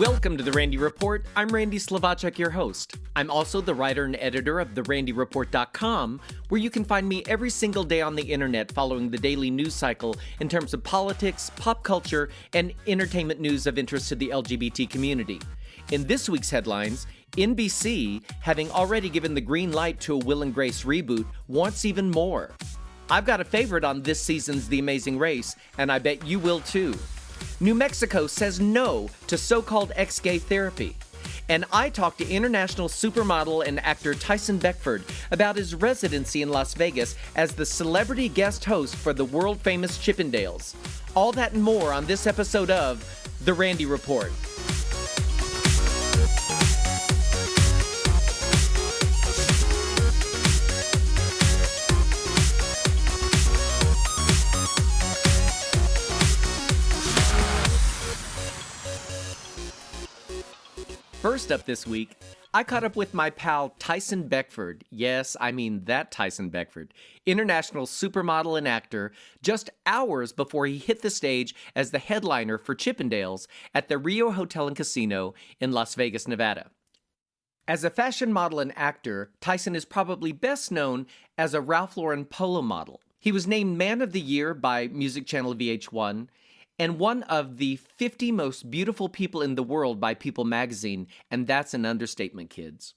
Welcome to The Randy Report. I'm Randy Slavacek, your host. I'm also the writer and editor of therandyreport.com, where you can find me every single day on the internet following the daily news cycle in terms of politics, pop culture, and entertainment news of interest to the LGBT community. In this week's headlines, NBC, having already given the green light to a Will and Grace reboot, wants even more. I've got a favorite on this season's The Amazing Race, and I bet you will too. New Mexico says no to so-called ex-gay therapy. And I talked to international supermodel and actor Tyson Beckford about his residency in Las Vegas as the celebrity guest host for the World Famous Chippendales. All that and more on this episode of The Randy Report. First up this week, I caught up with my pal Tyson Beckford. Yes, I mean that Tyson Beckford, international supermodel and actor, just hours before he hit the stage as the headliner for Chippendales at the Rio Hotel and Casino in Las Vegas, Nevada. As a fashion model and actor, Tyson is probably best known as a Ralph Lauren polo model. He was named Man of the Year by Music Channel VH1, and one of the 50 most beautiful people in the world by People magazine, and that's an understatement, kids.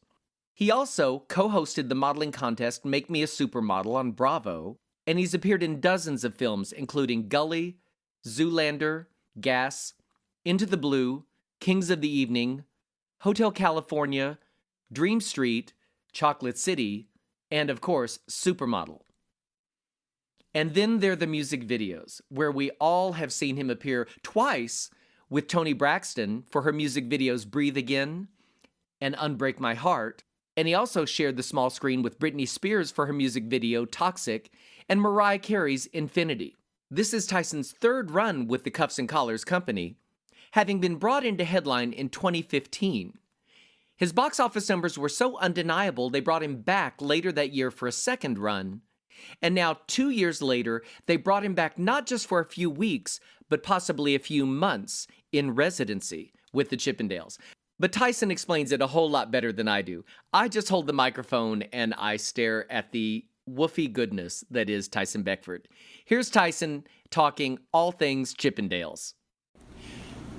He also co-hosted the modeling contest Make Me a Supermodel on Bravo, and he's appeared in dozens of films, including Gully, Zoolander, Gas, Into the Blue, Kings of the Evening, Hotel California, Dream Street, Chocolate City, and of course, Supermodel. And then there are the music videos, where we all have seen him appear twice with Toni Braxton for her music videos Breathe Again and Unbreak My Heart. And he also shared the small screen with Britney Spears for her music video Toxic and Mariah Carey's Infinity. This is Tyson's third run with the Cuffs and Collars company, having been brought into headline in 2015. His box office numbers were so undeniable they brought him back later that year for a second run. And now, 2 years later, they brought him back not just for a few weeks, but possibly a few months in residency with the Chippendales. But Tyson explains it a whole lot better than I do. I just hold the microphone and I stare at the woofy goodness that is Tyson Beckford. Here's Tyson talking all things Chippendales.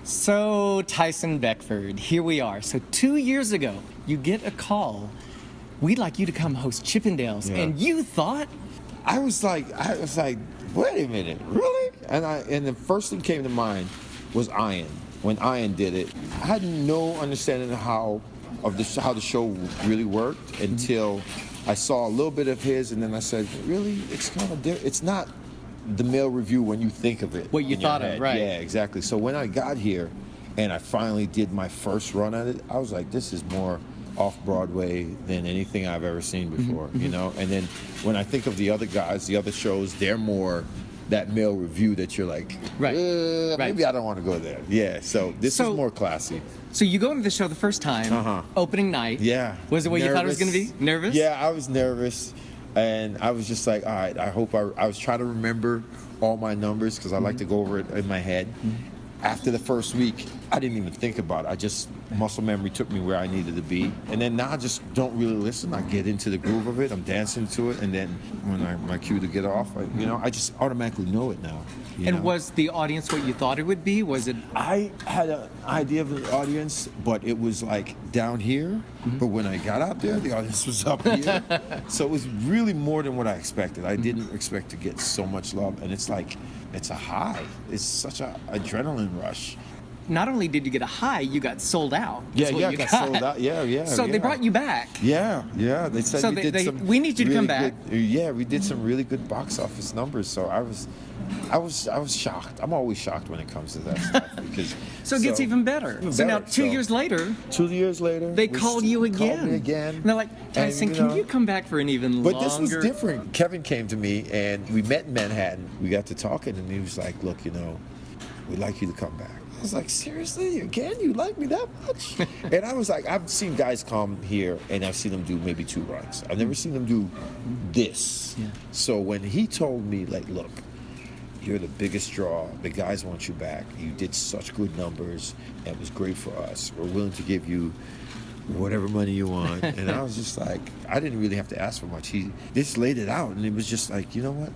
So, Tyson Beckford, here we are. So 2 years ago, you get a call. We'd like you to come host Chippendales. Yeah. And you thought? I was like, wait a minute, really? And the first thing came to mind was Ian. When Ian did it, I had no understanding of how the show really worked until I saw a little bit of his, and then I said, really? It's kind of different. It's not the male review when you think of it. What you thought of, right? Yeah, exactly. So when I got here and I finally did my first run at it, I was like, this is more off-Broadway than anything I've ever seen before, you know? And then when I think of the other guys, the other shows, they're more that male review that you're like, maybe I don't want to go there. Yeah, so this is more classy. So you go into the show the first time, opening night. Yeah. Was it what you thought it was going to be? Nervous? Yeah, I was nervous. And I was just like, all right, I hope I was trying to remember all my numbers because I like to go over it in my head. After the first week, I didn't even think about it. Muscle memory took me where I needed to be. And then now I just don't really listen. I get into the groove of it. I'm dancing to it. And then when my cue to get off, I just automatically know it now. And was the audience what you thought it would be? Was it? I had an idea of the audience, but it was like down here. But when I got out there, the audience was up here. So it was really more than what I expected. I didn't expect to get so much love. And it's like, it's a high. It's such an adrenaline rush. Not only did you get a high, you got sold out. I got sold out. Yeah. So they brought you back. Yeah. They said we need you to come back. We did some really good box office numbers. So I was shocked. I'm always shocked when it comes to that stuff because. So it gets even better. Now 2 years later. 2 years later. They called you again. Called me again. And they're like, Tyson, can you come back for an even longer? But this was different. Kevin came to me and we met in Manhattan. We got to talking and he was like, look, we'd like you to come back. I was like, seriously? Again? You like me that much? And I was like, I've seen guys come here and I've seen them do maybe 2 runs. I've never seen them do this. Yeah. So when he told me, like, look, you're the biggest draw. The guys want you back. You did such good numbers. It was great for us. We're willing to give you whatever money you want. And I was just like, I didn't really have to ask for much. He just laid it out, and it was just like, you know what?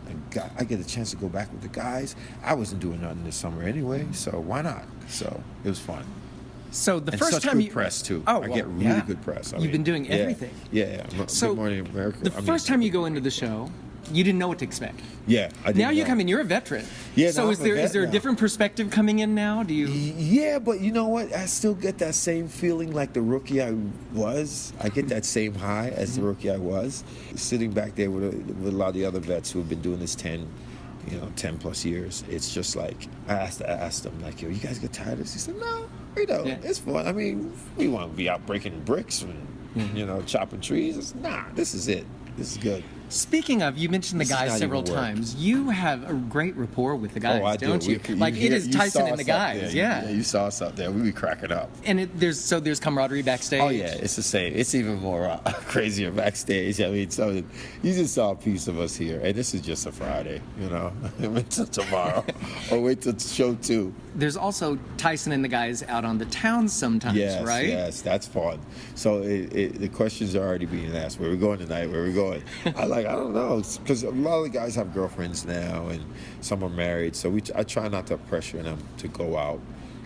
I get a chance to go back with the guys. I wasn't doing nothing this summer anyway, so why not? So it was fun. So the And first such time good press too. I get really good press. You've been doing everything. Yeah. So Good Morning America. The first time you go into the show, you didn't know what to expect. Yeah, I didn't. Now you know. come in, you're a veteran. Yeah. So no, is there a now. different perspective coming in now? Do you? Yeah, but you know what? I still get that same feeling like the rookie I was. I get that same high as the rookie I was. Sitting back there with a lot of the other vets who have been doing this 10 plus years. It's just like, I asked them, like, yo, you guys get tired of this? He said, no, we don't. Yeah. It's fun. I mean, we want to be out breaking bricks and, chopping trees. This is it. This is good. Speaking of, you mentioned the This is guys not several even work. times. You have a great rapport with the guys, Oh, I do. don't you? Like, it is Tyson and the guys. Yeah. You saw us up there. We be cracking up. And there's camaraderie backstage. Oh yeah, it's the same. It's even more crazier backstage. I mean, so you just saw a piece of us here, and this is just a Friday, Wait till tomorrow, or wait till show 2. There's also Tyson and the guys out on the town sometimes, right? Yes, that's fun. So the questions are already being asked. Where we going tonight? Where we going? I don't know, because a lot of the guys have girlfriends now, and some are married. So I try not to pressure them to go out,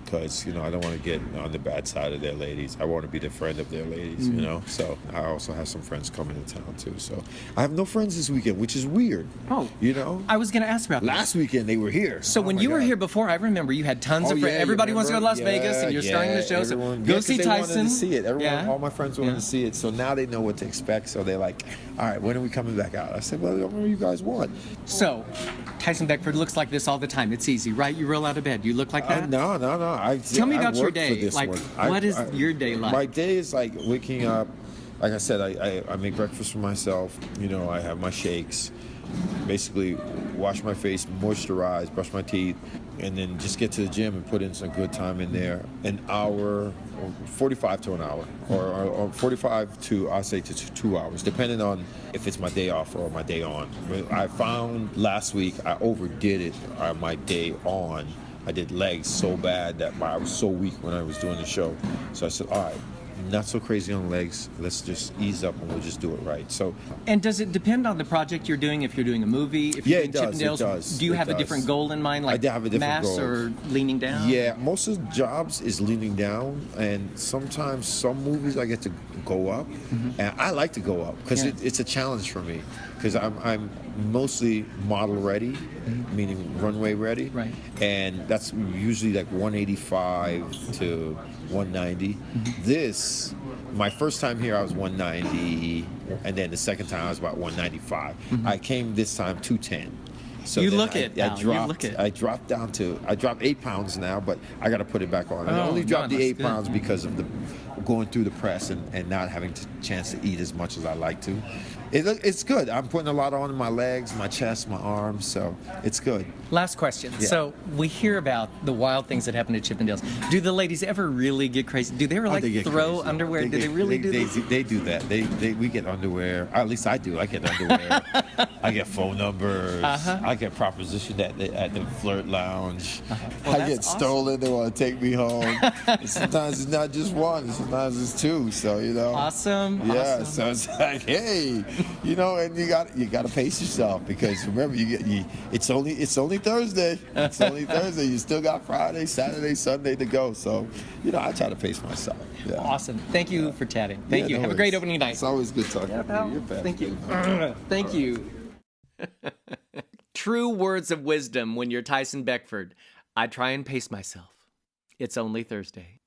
because I don't want to get on the bad side of their ladies. I want to be the friend of their ladies, So I also have some friends coming to town too. So I have no friends this weekend, which is weird. Oh, I was going to ask about that. Last weekend they were here. So when you were here before, I remember you had tons of friends. Everybody wants to go to Las Vegas, and you're starting the show. So go see Tyson. Wanted to see it. All my friends wanted to see it. So now they know what to expect. So they're like, all right, when are we coming back out? I said, well, whatever you guys want. So Tyson Beckford looks like this all the time. It's easy, right? You roll out of bed. You look like that? No. Tell me about your day. Like, what is your day like? My day is like waking up. Like I said, I make breakfast for myself. I have my shakes. Basically, wash my face, moisturize, brush my teeth, and then just get to the gym and put in some good time in there. An hour, or 45 to an hour, or 45 to, I'll say, to 2 hours, depending on if it's my day off or my day on. I found last week I overdid it on my day on. I did legs so bad that I was so weak when I was doing the show. So I said, all right, not so crazy on legs. Let's just ease up and we'll just do it right. So. And does it depend on the project you're doing? If you're doing a movie, if you're doing Chippendales, it does. Do you have a different goal in mind, like I have a different mass goal. or leaning down? Yeah, most of the jobs is leaning down, and sometimes some movies I get to go up, and I like to go up because it's a challenge for me, because I'm mostly model ready, meaning runway ready, right? And that's usually like 185 to 190. This, my first time here, I was 190, and then the second time I was about 195. I came this time 210. So you look it now. I dropped 8 pounds now, but I got to put it back on. I only dropped the 8 pounds because of the going through the press and not having a chance to eat as much as I like to. It's good. I'm putting a lot on my legs, my chest, my arms, so it's good. Last question. Yeah. So we hear about the wild things that happen at Chippendales. Do the ladies ever really get crazy? Do they ever throw crazy. underwear? Do they really do this? They do that. We get underwear. At least I do. I get underwear. I get phone numbers. I get propositioned at the flirt lounge. Well, I get stolen. They want to take me home. Sometimes it's not just one. Sometimes it's 2. So Awesome. Yeah. Awesome. So it's like, hey, and you got to pace yourself, because remember it's only Thursday. It's only Thursday. You still got Friday, Saturday, Sunday to go. So I try to pace myself. Yeah. Awesome. Thank you for chatting. Thank you. Have a great opening night. It's always good talking to you. You're best. Thank you. Thank you. True words of wisdom when you're Tyson Beckford. I try and pace myself. It's only Thursday.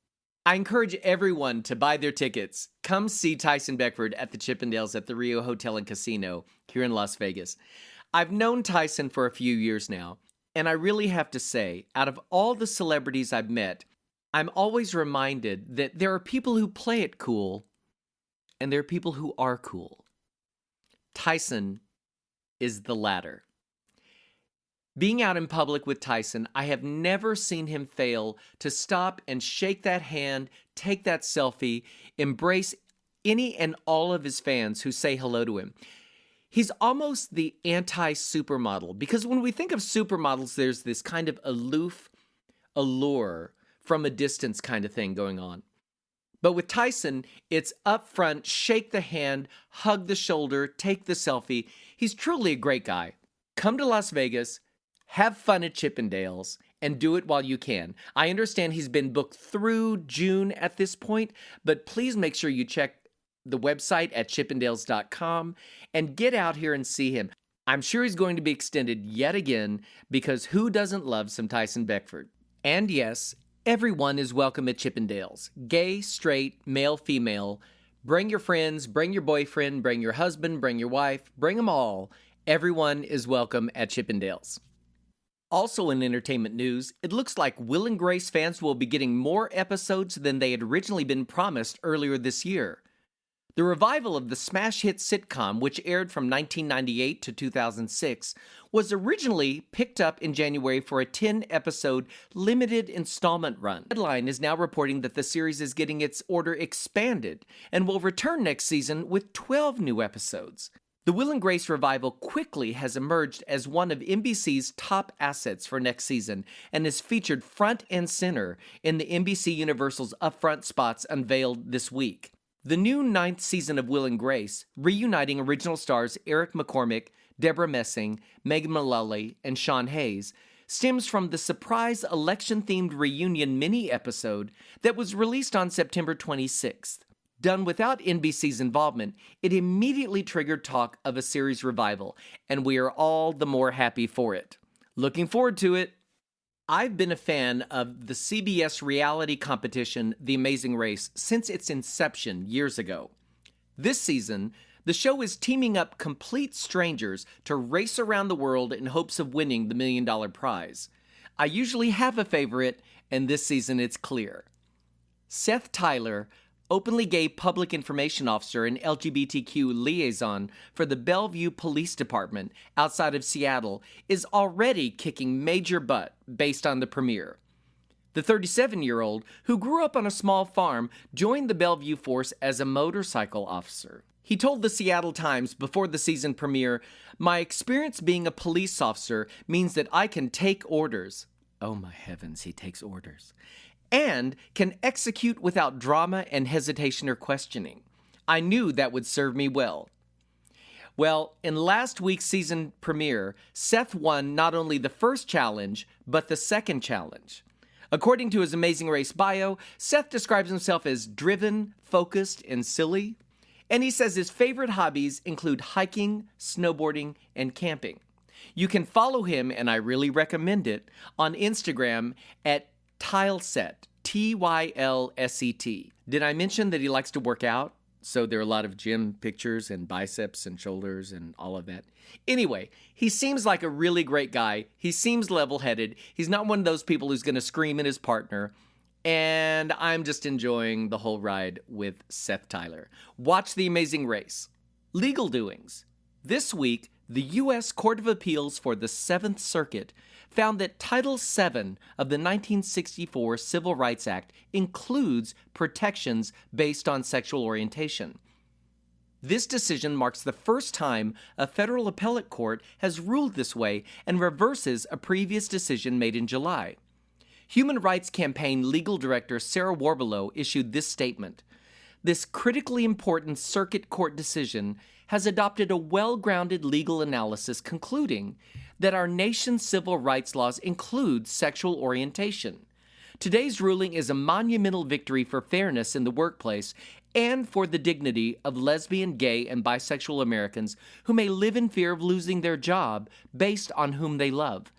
I encourage everyone to buy their tickets. Come see Tyson Beckford at the Chippendales at the Rio Hotel and Casino here in Las Vegas. I've known Tyson for a few years now, and I really have to say, out of all the celebrities I've met, I'm always reminded that there are people who play it cool, and there are people who are cool. Tyson is the latter. Being out in public with Tyson, I have never seen him fail to stop and shake that hand, take that selfie, embrace any and all of his fans who say hello to him. He's almost the anti-supermodel, because when we think of supermodels, there's this kind of aloof allure from a distance kind of thing going on. But with Tyson, it's up front, shake the hand, hug the shoulder, take the selfie. He's truly a great guy. Come to Las Vegas, have fun at Chippendales, and do it while you can. I understand he's been booked through June at this point, but please make sure you check the website at chippendales.com and get out here and see him. I'm sure he's going to be extended yet again, because who doesn't love some Tyson Beckford? And yes, everyone is welcome at Chippendales. Gay, straight, male, female. Bring your friends, bring your boyfriend, bring your husband, bring your wife, bring them all. Everyone is welcome at Chippendales. Also in entertainment news, it looks like Will and Grace fans will be getting more episodes than they had originally been promised earlier this year. The revival of the smash hit sitcom, which aired from 1998 to 2006, was originally picked up in January for a 10-episode limited installment run. Headline is now reporting that the series is getting its order expanded and will return next season with 12 new episodes. The Will and Grace revival quickly has emerged as one of NBC's top assets for next season and is featured front and center in the NBC Universal's upfront spots unveiled this week. The new 9th season of Will and Grace, reuniting original stars Eric McCormick, Deborah Messing, Megan Mullally, and Sean Hayes, stems from the surprise election-themed reunion mini-episode that was released on September 26th. Done without NBC's involvement, it immediately triggered talk of a series revival, and we are all the more happy for it. Looking forward to it. I've been a fan of the CBS reality competition, The Amazing Race, since its inception years ago. This season, the show is teaming up complete strangers to race around the world in hopes of winning the $1 million prize. I usually have a favorite, and this season it's clear. Seth Tyler, openly gay public information officer and LGBTQ liaison for the Bellevue Police Department outside of Seattle, is already kicking major butt based on the premiere. The 37-year-old, who grew up on a small farm, joined the Bellevue force as a motorcycle officer. He told the Seattle Times before the season premiere, "My experience being a police officer means that I can take orders." Oh my heavens, he takes orders. And can execute without drama and hesitation or questioning. I knew that would serve me well. Well, in last week's season premiere, Seth won not only the first challenge, but the second challenge. According to his Amazing Race bio, Seth describes himself as driven, focused, and silly. And he says his favorite hobbies include hiking, snowboarding, and camping. You can follow him, and I really recommend it, on Instagram at Tyleset, Tylset. Did I mention that he likes to work out? So there are a lot of gym pictures and biceps and shoulders and all of that. Anyway, he seems like a really great guy. He seems level-headed. He's not one of those people who's going to scream at his partner. And I'm just enjoying the whole ride with Seth Tyler. Watch The Amazing Race. Legal doings. This week, the U.S. Court of Appeals for the 7th Circuit found that Title VII of the 1964 Civil Rights Act includes protections based on sexual orientation. This decision marks the first time a federal appellate court has ruled this way and reverses a previous decision made in July. Human Rights Campaign legal director Sarah Warbelow issued this statement: "This critically important circuit court decision has adopted a well-grounded legal analysis concluding that our nation's civil rights laws include sexual orientation. Today's ruling is a monumental victory for fairness in the workplace and for the dignity of lesbian, gay, and bisexual Americans who may live in fear of losing their job based on whom they love.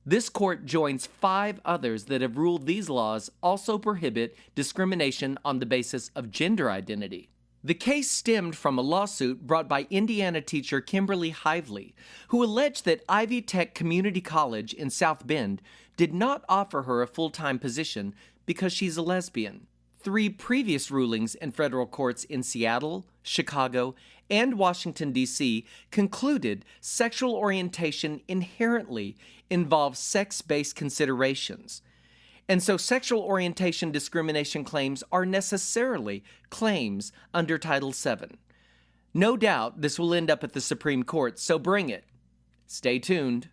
This court joins 5 others that have ruled these laws also prohibit discrimination on the basis of gender identity." The case stemmed from a lawsuit brought by Indiana teacher Kimberly Hively, who alleged that Ivy Tech Community College in South Bend did not offer her a full-time position because she's a lesbian. 3 previous rulings in federal courts in Seattle, Chicago, and Washington, D.C. concluded sexual orientation inherently involves sex-based considerations. And so sexual orientation discrimination claims are necessarily claims under Title VII. No doubt this will end up at the Supreme Court, so bring it. Stay tuned.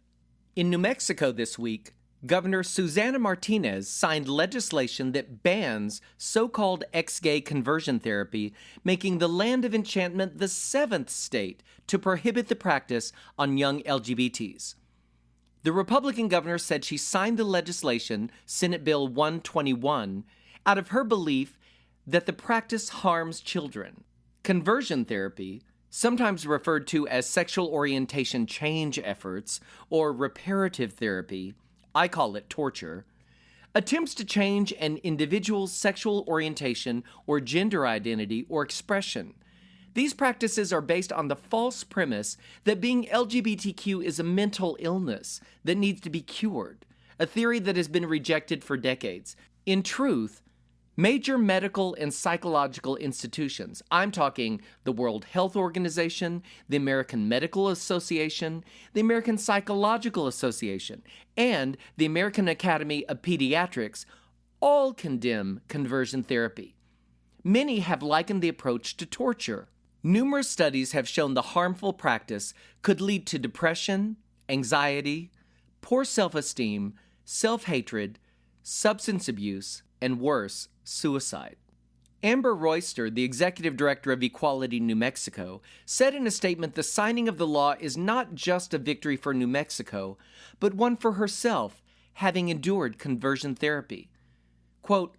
In New Mexico this week, Governor Susana Martinez signed legislation that bans so-called ex-gay conversion therapy, making the land of enchantment the 7th state to prohibit the practice on young LGBTs. The Republican governor said she signed the legislation, Senate Bill 121, out of her belief that the practice harms children. Conversion therapy, sometimes referred to as sexual orientation change efforts or reparative therapy, I call it torture, attempts to change an individual's sexual orientation or gender identity or expression. These practices are based on the false premise that being LGBTQ is a mental illness that needs to be cured, a theory that has been rejected for decades. In truth, major medical and psychological institutions, I'm talking the World Health Organization, the American Medical Association, the American Psychological Association, and the American Academy of Pediatrics, all condemn conversion therapy. Many have likened the approach to torture. Numerous studies have shown the harmful practice could lead to depression, anxiety, poor self-esteem, self-hatred, substance abuse, and worse, suicide. Amber Royster, the executive director of Equality New Mexico, said in a statement the signing of the law is not just a victory for New Mexico, but one for herself, having endured conversion therapy. Quote,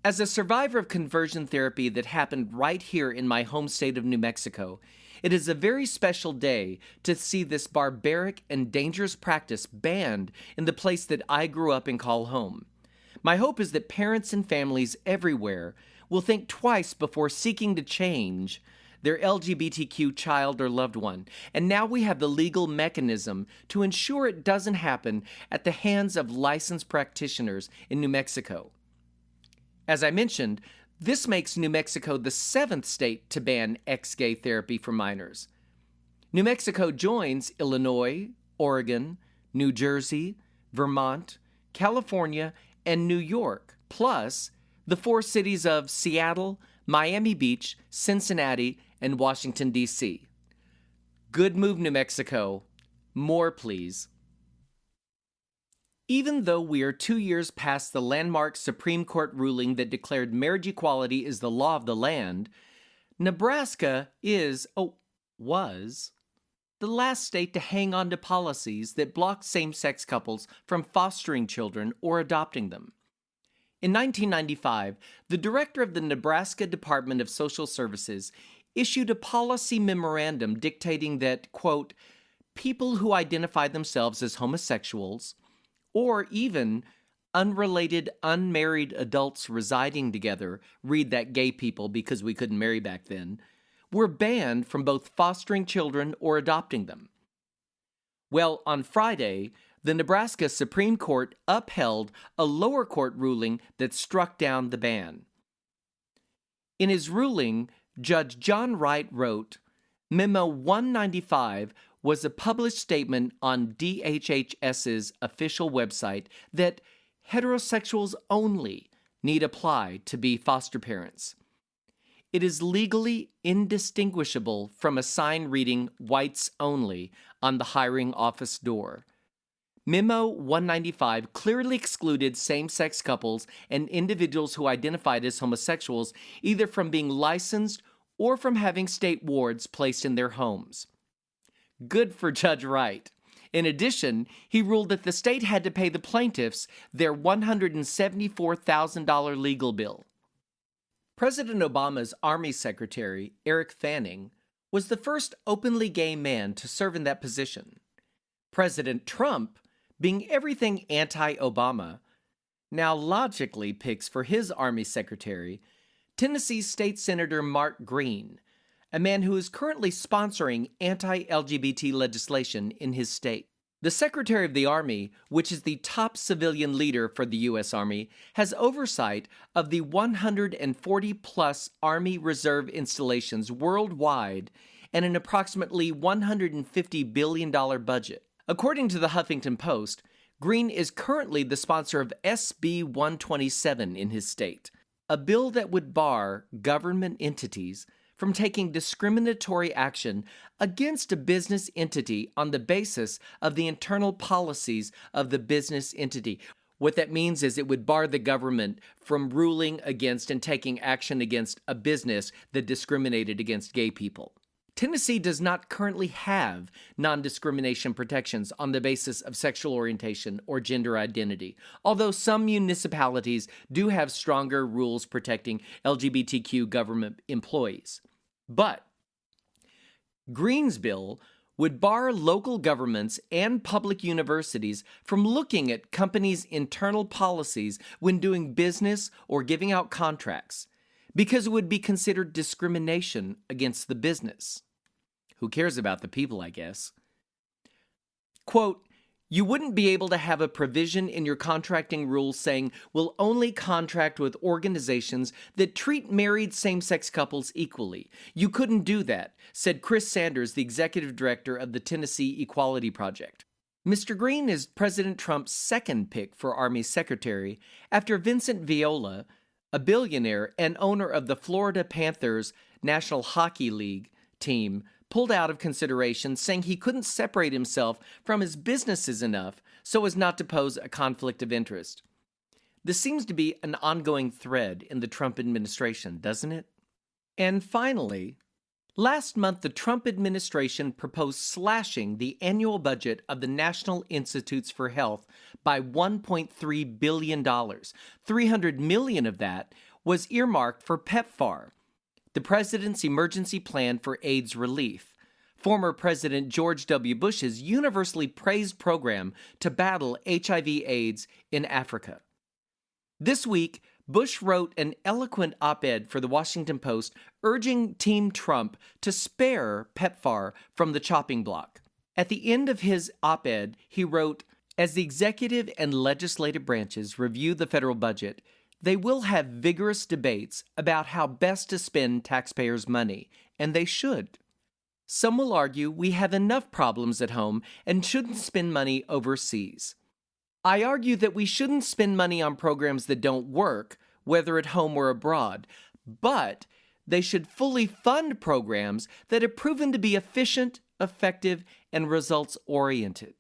"As a survivor of conversion therapy that happened right here in my home state of New Mexico, it is a very special day to see this barbaric and dangerous practice banned in the place that I grew up and call home. My hope is that parents and families everywhere will think twice before seeking to change their LGBTQ child or loved one, and now we have the legal mechanism to ensure it doesn't happen at the hands of licensed practitioners in New Mexico." As I mentioned, this makes New Mexico the 7th state to ban ex-gay therapy for minors. New Mexico joins Illinois, Oregon, New Jersey, Vermont, California, and New York, plus the 4 cities of Seattle, Miami Beach, Cincinnati, and Washington, D.C. Good move, New Mexico. More, please. Even though we are 2 years past the landmark Supreme Court ruling that declared marriage equality is the law of the land, Nebraska was the last state to hang on to policies that blocked same-sex couples from fostering children or adopting them. In 1995, the director of the Nebraska Department of Social Services issued a policy memorandum dictating that, quote, "people who identify themselves as homosexuals or even unrelated unmarried adults residing together, read that gay people because we couldn't marry back then, were banned from both fostering children or adopting them." Well, on Friday, the Nebraska Supreme Court upheld a lower court ruling that struck down the ban. In his ruling, Judge John Wright wrote, "Memo 195 was a published statement on DHHS's official website that heterosexuals only need apply to be foster parents. It is legally indistinguishable from a sign reading whites only on the hiring office door. Memo 195 clearly excluded same-sex couples and individuals who identified as homosexuals either from being licensed or from having state wards placed in their homes." Good for Judge Wright. In addition, he ruled that the state had to pay the plaintiffs their $174,000 legal bill. President Obama's Army Secretary, Eric Fanning, was the first openly gay man to serve in that position. President Trump, being everything anti-Obama, now logically picks for his Army Secretary Tennessee State Senator Mark Green, a man who is currently sponsoring anti-LGBT legislation in his state. The Secretary of the Army, which is the top civilian leader for the U.S. Army, has oversight of the 140-plus Army Reserve installations worldwide and an approximately $150 billion budget. According to the Huffington Post, Green is currently the sponsor of SB 127 in his state, a bill that would bar government entities from taking discriminatory action against a business entity on the basis of the internal policies of the business entity. What that means is it would bar the government from ruling against and taking action against a business that discriminated against gay people. Tennessee does not currently have non-discrimination protections on the basis of sexual orientation or gender identity, although some municipalities do have stronger rules protecting LGBTQ government employees. But Green's bill would bar local governments and public universities from looking at companies' internal policies when doing business or giving out contracts, because it would be considered discrimination against the business. Who cares about the people, I guess? Quote, you wouldn't be able to have a provision in your contracting rules saying we'll only contract with organizations that treat married same-sex couples equally. You couldn't do that, said Chris Sanders, the executive director of the Tennessee Equality Project. Mr. Green is President Trump's second pick for Army Secretary after Vincent Viola, a billionaire and owner of the Florida Panthers National Hockey League team, pulled out of consideration, saying he couldn't separate himself from his businesses enough so as not to pose a conflict of interest. This seems to be an ongoing thread in the Trump administration, doesn't it? And finally, last month the Trump administration proposed slashing the annual budget of the National Institutes for Health by $1.3 billion. $300 million of that was earmarked for PEPFAR, the President's Emergency Plan for AIDS Relief, former President George W. Bush's universally praised program to battle HIV/AIDS in Africa. This week, Bush wrote an eloquent op-ed for the Washington Post urging Team Trump to spare PEPFAR from the chopping block. At the end of his op-ed, he wrote, as the executive and legislative branches review the federal budget, they will have vigorous debates about how best to spend taxpayers' money, and they should. Some will argue we have enough problems at home and shouldn't spend money overseas. I argue that we shouldn't spend money on programs that don't work, whether at home or abroad, but they should fully fund programs that have proven to be efficient, effective, and results-oriented.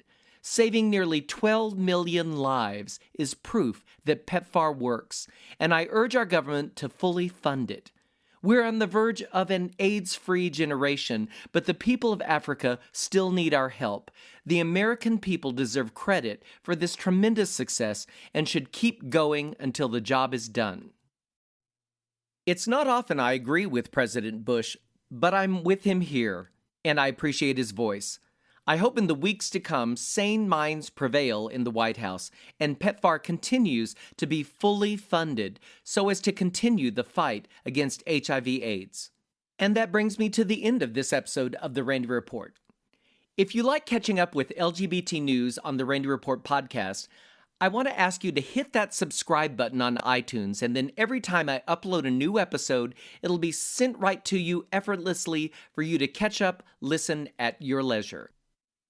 Saving nearly 12 million lives is proof that PEPFAR works, and I urge our government to fully fund it. We're on the verge of an AIDS-free generation, but the people of Africa still need our help. The American people deserve credit for this tremendous success and should keep going until the job is done. It's not often I agree with President Bush, but I'm with him here, and I appreciate his voice. I hope in the weeks to come, sane minds prevail in the White House and PEPFAR continues to be fully funded so as to continue the fight against HIV/AIDS. And that brings me to the end of this episode of The Randy Report. If you like catching up with LGBT news on The Randy Report podcast, I want to ask you to hit that subscribe button on iTunes, and then every time I upload a new episode, it'll be sent right to you effortlessly for you to catch up, listen at your leisure.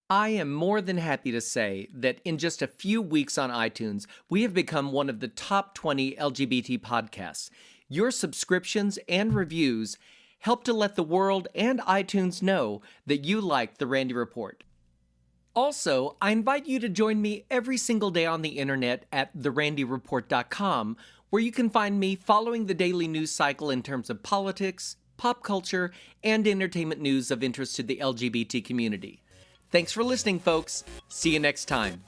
I am more than happy to say that in just a few weeks on iTunes, we have become one of the top 20 LGBT podcasts. Your subscriptions and reviews help to let the world and iTunes know that you like The Randy Report. Also, I invite you to join me every single day on the internet at therandyreport.com, where you can find me following the daily news cycle in terms of politics, pop culture, and entertainment news of interest to the LGBT community. Thanks for listening, folks. See you next time.